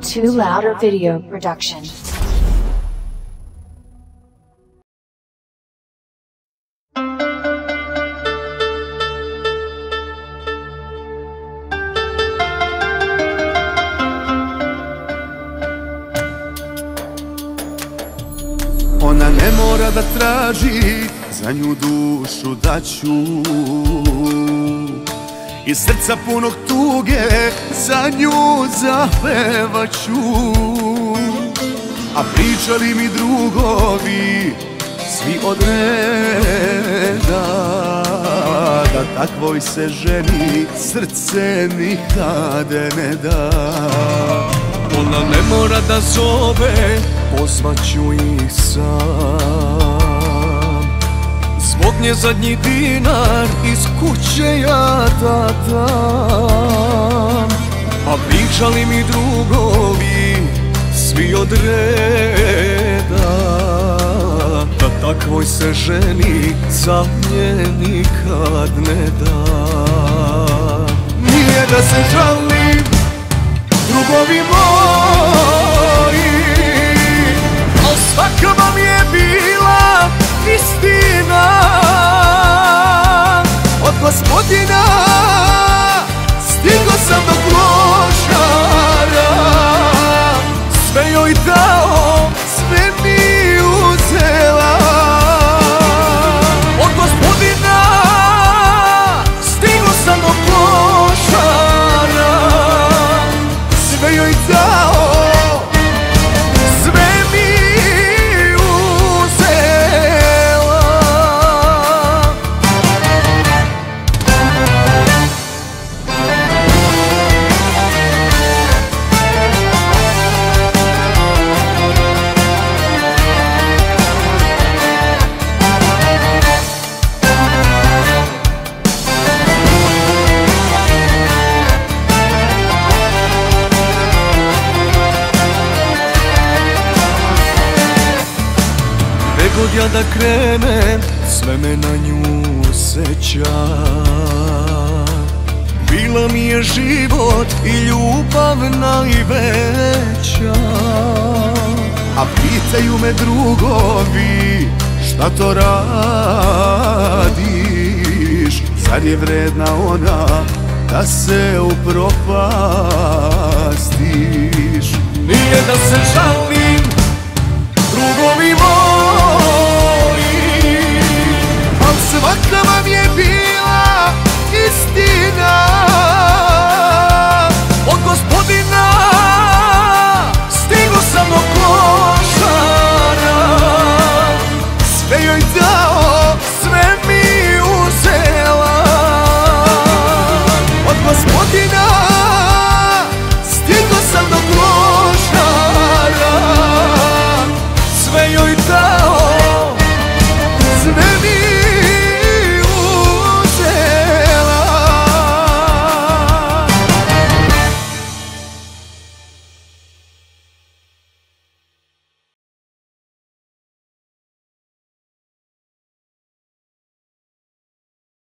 Too Louder Video Production. Ona ne mora da traži, za nju dušu daću. Iz srca punog tuge, za nju zapevaću. A pričali mi drugovi, svi od reda, da takvoj se ženi srce nikad ne da. Ona ne mora da zove, pozvaću ih sam. Zbog nje zadnji dinar iz kuće ja da dam. A pričali mi drugovi, svi od reda, da takvoj se ženi za nje nikad ne da. Nije da se žalim, drugovi moji, al svaka vam je bila istina od Gospodina. Stigo sam do Klošara, sve joj dao, sve mi uzela. Od Gospodina stigo sam do Klošara, sve joj dao, sve mi uzela. God ja da krenem, sve me na nju seća. Bila mi je život i ljubav najveća. A pitaju me drugovi, šta to radiš? Zar je vredna ona da se upropastiš? Nije da se žalim, drugovi moji, al svaka vam je bila istina